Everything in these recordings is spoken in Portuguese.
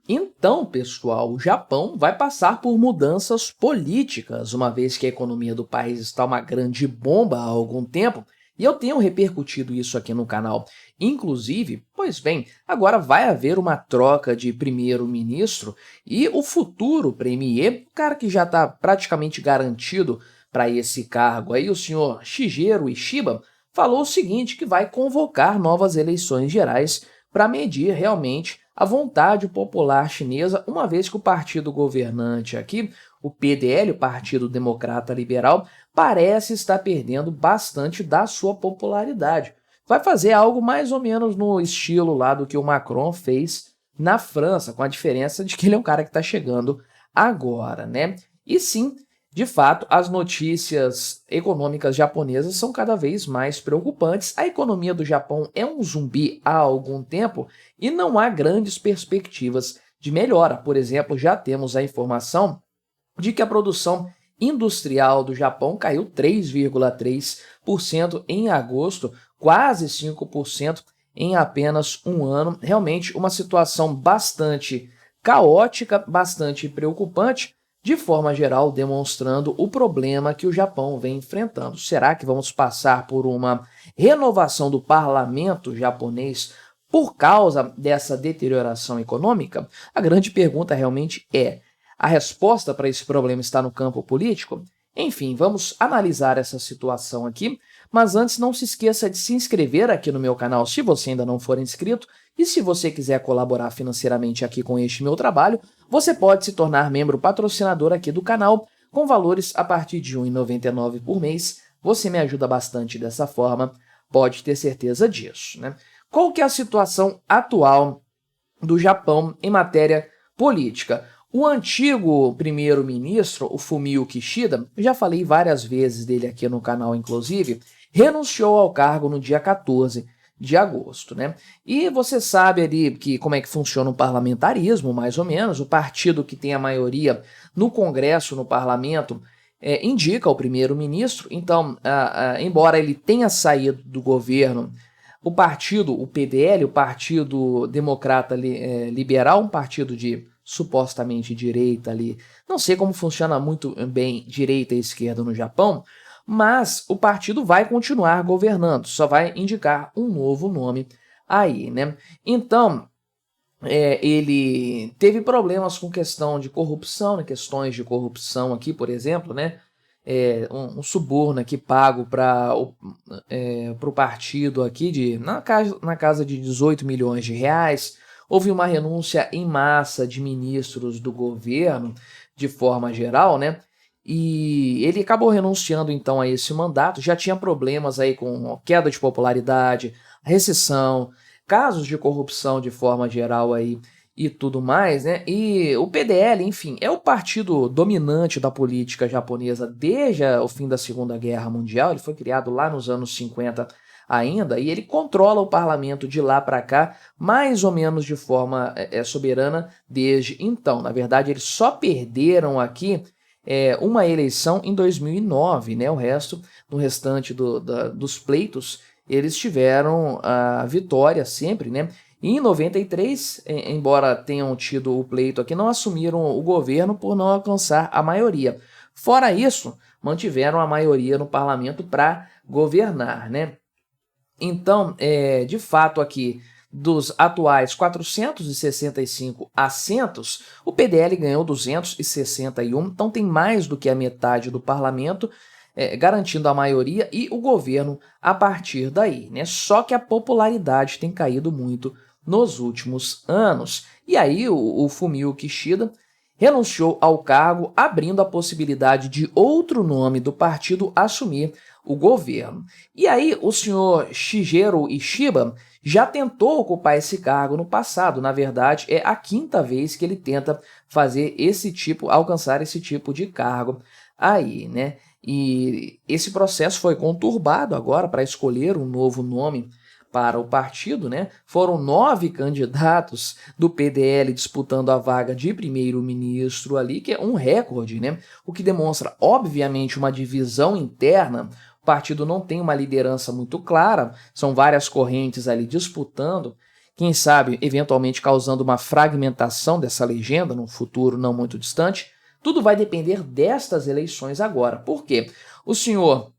Então, pessoal, o Japão vai passar por mudanças políticas, uma vez que a economia do país está uma grande bomba há algum tempo, e eu tenho repercutido isso aqui no canal. Inclusive, pois bem, agora vai haver uma troca de primeiro-ministro e o futuro premier, o cara que já está praticamente garantido para esse cargo aí, o senhor Shigeru Ishiba, falou o seguinte, que vai convocar novas eleições gerais para medir realmente a vontade popular chinesa, uma vez que o partido governante aqui, o PDL, o Partido Democrata Liberal, parece estar perdendo bastante da sua popularidade. Vai fazer algo mais ou menos no estilo lá do que o Macron fez na França, com a diferença de que ele é um cara que está chegando agora, né? E sim, de fato, as notícias econômicas japonesas são cada vez mais preocupantes. A economia do Japão é um zumbi há algum tempo e não há grandes perspectivas de melhora. Por exemplo, já temos a informação de que a produção industrial do Japão caiu 3,3% em agosto, quase 5% em apenas um ano. Realmente uma situação bastante caótica, bastante preocupante, de forma geral demonstrando o problema que o Japão vem enfrentando. Será que vamos passar por uma renovação do parlamento japonês por causa dessa deterioração econômica? A grande pergunta realmente é: a resposta para esse problema está no campo político? Enfim, vamos analisar essa situação aqui, mas antes não se esqueça de se inscrever aqui no meu canal se você ainda não for inscrito, e se você quiser colaborar financeiramente aqui com este meu trabalho, você pode se tornar membro patrocinador aqui do canal, com valores a partir de R$ 1,99 por mês. Você me ajuda bastante dessa forma, pode ter certeza disso, né? Qual que é a situação atual do Japão em matéria política? O antigo primeiro-ministro, o Fumio Kishida, já falei várias vezes dele aqui no canal, inclusive, renunciou ao cargo no dia 14 de agosto, né? E você sabe ali que como é que funciona o parlamentarismo, mais ou menos. O partido que tem a maioria no Congresso, no parlamento, indica o primeiro-ministro. Então, embora ele tenha saído do governo, o partido, o PDL, o Partido Democrata Liberal, um partido de supostamente direita ali, não sei como funciona muito bem direita e esquerda no Japão, mas o partido vai continuar governando, só vai indicar um novo nome aí, né? Então, ele teve problemas com questão de corrupção, né? Questões de corrupção aqui, por exemplo, né? Um suborno aqui pago para o partido aqui na casa de 18 milhões de reais. Houve uma renúncia em massa de ministros do governo, de forma geral, né? E ele acabou renunciando então a esse mandato. Já tinha problemas aí com queda de popularidade, recessão, casos de corrupção de forma geral aí e tudo mais, né? E o PDL, enfim, é o partido dominante da política japonesa desde o fim da Segunda Guerra Mundial. Ele foi criado lá nos anos 50 ainda, e ele controla o parlamento de lá para cá, mais ou menos de forma soberana desde então. Na verdade, eles só perderam aqui uma eleição em 2009, né? No restante dos pleitos, eles tiveram a vitória sempre, né? E em 93, embora tenham tido o pleito aqui, não assumiram o governo por não alcançar a maioria. Fora isso, mantiveram a maioria no parlamento para governar, né? Então, de fato aqui, dos atuais 465 assentos, o PDL ganhou 261, então tem mais do que a metade do parlamento, garantindo a maioria e o governo a partir daí, né? Só que a popularidade tem caído muito nos últimos anos. E aí o Fumio Kishida renunciou ao cargo, abrindo a possibilidade de outro nome do partido assumir o governo. E aí o senhor Shigeru Ishiba já tentou ocupar esse cargo no passado. Na verdade, é a quinta vez que ele tenta alcançar esse tipo de cargo aí, né? E esse processo foi conturbado agora para escolher um novo nome para o partido, né? Foram 9 candidatos do PDL disputando a vaga de primeiro-ministro ali, que é um recorde, né? O que demonstra, obviamente, uma divisão interna. O partido não tem uma liderança muito clara, são várias correntes ali disputando quem sabe eventualmente causando uma fragmentação dessa legenda num futuro não muito distante. Tudo vai depender destas eleições agora. Por quê? O senhor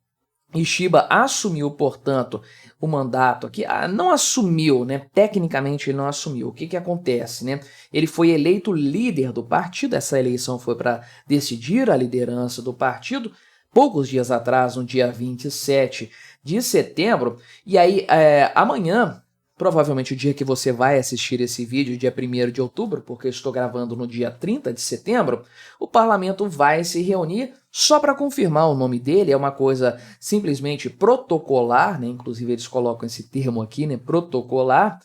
Ishiba assumiu, portanto, o mandato aqui, não assumiu, né? Tecnicamente ele não assumiu. O que acontece, né? Ele foi eleito líder do partido, essa eleição foi para decidir a liderança do partido, poucos dias atrás, no dia 27 de setembro, e aí amanhã, provavelmente o dia que você vai assistir esse vídeo, dia 1º de outubro, porque eu estou gravando no dia 30 de setembro, o parlamento vai se reunir só para confirmar o nome dele. É uma coisa simplesmente protocolar, né? Inclusive eles colocam esse termo aqui, né? Protocolar,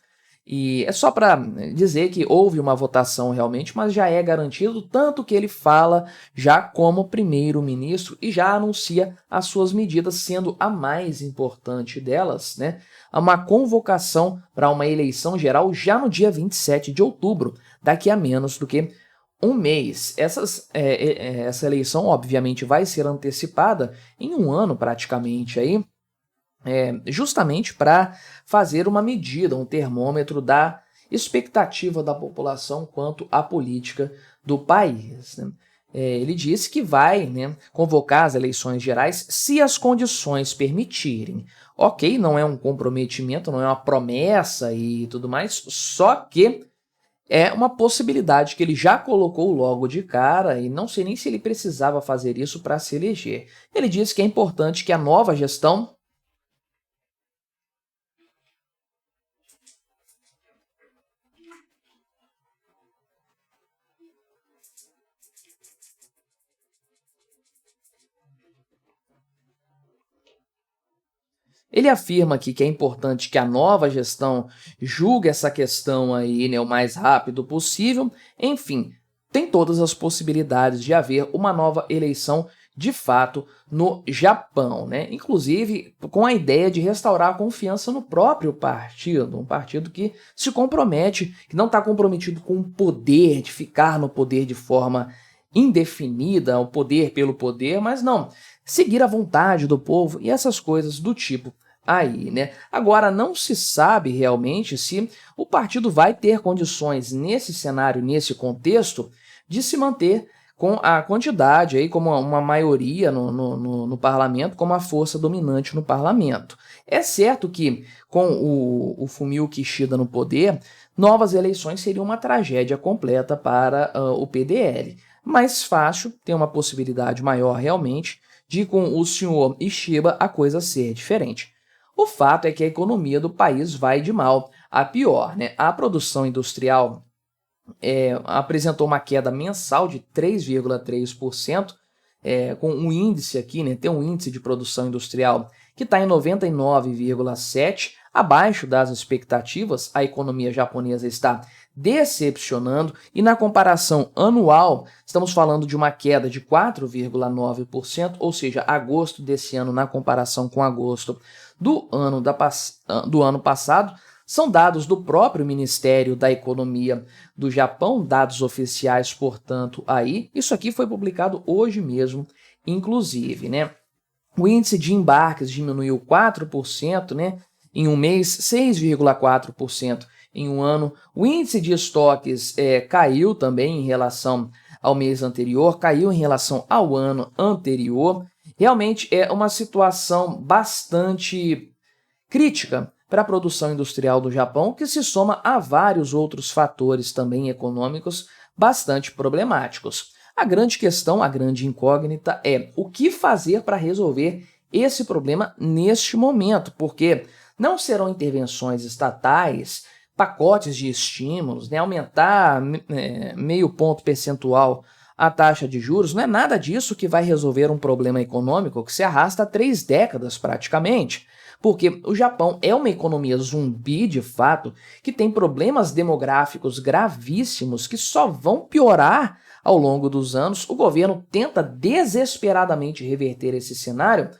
e é só para dizer que houve uma votação realmente, mas já é garantido, tanto que ele fala já como primeiro-ministro e já anuncia as suas medidas, sendo a mais importante delas, né? Uma convocação para uma eleição geral já no dia 27 de outubro, daqui a menos do que um mês. Essa eleição, obviamente, vai ser antecipada em um ano praticamente aí, justamente para fazer uma medida, um termômetro da expectativa da população quanto à política do país, né? Ele disse que vai, né, convocar as eleições gerais se as condições permitirem. Ok, não é um comprometimento, não é uma promessa e tudo mais, só que é uma possibilidade que ele já colocou logo de cara, e não sei nem se ele precisava fazer isso para se eleger. Ele disse que é importante que a nova gestão Ele afirma aqui que é importante que a nova gestão julgue essa questão aí, né, o mais rápido possível. Enfim, tem todas as possibilidades de haver uma nova eleição de fato no Japão, né? Inclusive com a ideia de restaurar a confiança no próprio partido, um partido que se compromete, que não está comprometido com o poder, de ficar no poder de forma indefinida, o poder pelo poder, mas não, seguir a vontade do povo e essas coisas do tipo aí, né? Agora, não se sabe realmente se o partido vai ter condições nesse cenário, nesse contexto, de se manter com a quantidade aí, como uma maioria no parlamento, como a força dominante no parlamento. É certo que com o Fumio Kishida no poder, novas eleições seriam uma tragédia completa para o PDL. Mais fácil, tem uma possibilidade maior realmente de com o senhor Ishiba a coisa ser diferente. O fato é que a economia do país vai de mal a pior, né? A produção industrial apresentou uma queda mensal de 3,3%, com um índice aqui, né? Tem um índice de produção industrial que está em 99,7%, abaixo das expectativas. A economia japonesa está decepcionando e na comparação anual estamos falando de uma queda de 4,9%, ou seja, agosto desse ano na comparação com agosto do ano passado. São dados do próprio Ministério da Economia do Japão, dados oficiais, portanto, aí. Isso aqui foi publicado hoje mesmo, inclusive, né? O índice de embarques diminuiu 4%, né? Em um mês, 6,4% em um ano. O índice de estoques caiu também em relação ao mês anterior, caiu em relação ao ano anterior. Realmente é uma situação bastante crítica para a produção industrial do Japão, que se soma a vários outros fatores também econômicos bastante problemáticos. A grande questão, a grande incógnita é o que fazer para resolver esse problema neste momento, porque não serão intervenções estatais, pacotes de estímulos, né, aumentar meio ponto percentual a taxa de juros, não é nada disso que vai resolver um problema econômico que se arrasta há 3 décadas praticamente. Porque o Japão é uma economia zumbi, de fato, que tem problemas demográficos gravíssimos que só vão piorar ao longo dos anos. O governo tenta desesperadamente reverter esse cenário,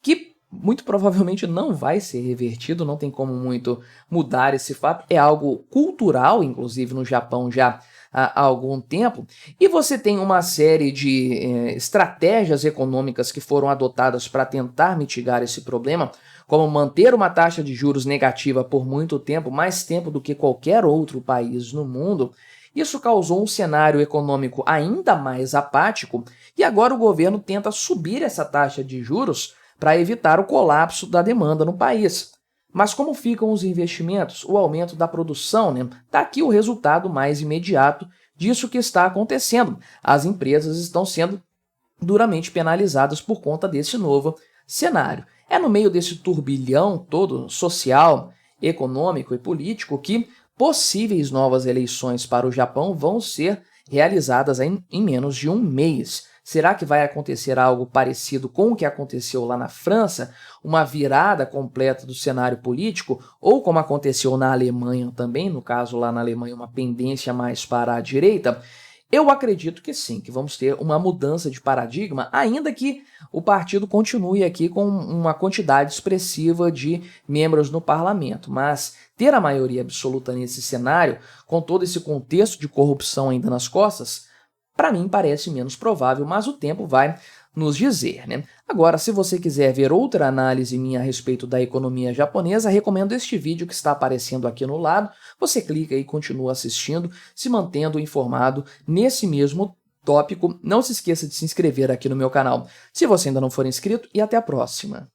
que muito provavelmente não vai ser revertido, não tem como muito mudar esse fato. É algo cultural, inclusive no Japão já há algum tempo, e você tem uma série de estratégias econômicas que foram adotadas para tentar mitigar esse problema, como manter uma taxa de juros negativa por muito tempo, mais tempo do que qualquer outro país no mundo. Isso causou um cenário econômico ainda mais apático e agora o governo tenta subir essa taxa de juros para evitar o colapso da demanda no país. Mas como ficam os investimentos, o aumento da produção, né? Tá aqui o resultado mais imediato disso que está acontecendo. As empresas estão sendo duramente penalizadas por conta desse novo cenário. É no meio desse turbilhão todo social, econômico e político que possíveis novas eleições para o Japão vão ser realizadas em menos de um mês. Será que vai acontecer algo parecido com o que aconteceu lá na França? Uma virada completa do cenário político? Ou como aconteceu na Alemanha também, no caso lá na Alemanha uma pendência mais para a direita? Eu acredito que sim, que vamos ter uma mudança de paradigma, ainda que o partido continue aqui com uma quantidade expressiva de membros no parlamento. Mas ter a maioria absoluta nesse cenário, com todo esse contexto de corrupção ainda nas costas, para mim parece menos provável, mas o tempo vai nos dizer, né? Agora, se você quiser ver outra análise minha a respeito da economia japonesa, recomendo este vídeo que está aparecendo aqui no lado. Você clica e continua assistindo, se mantendo informado nesse mesmo tópico. Não se esqueça de se inscrever aqui no meu canal se você ainda não for inscrito e até a próxima.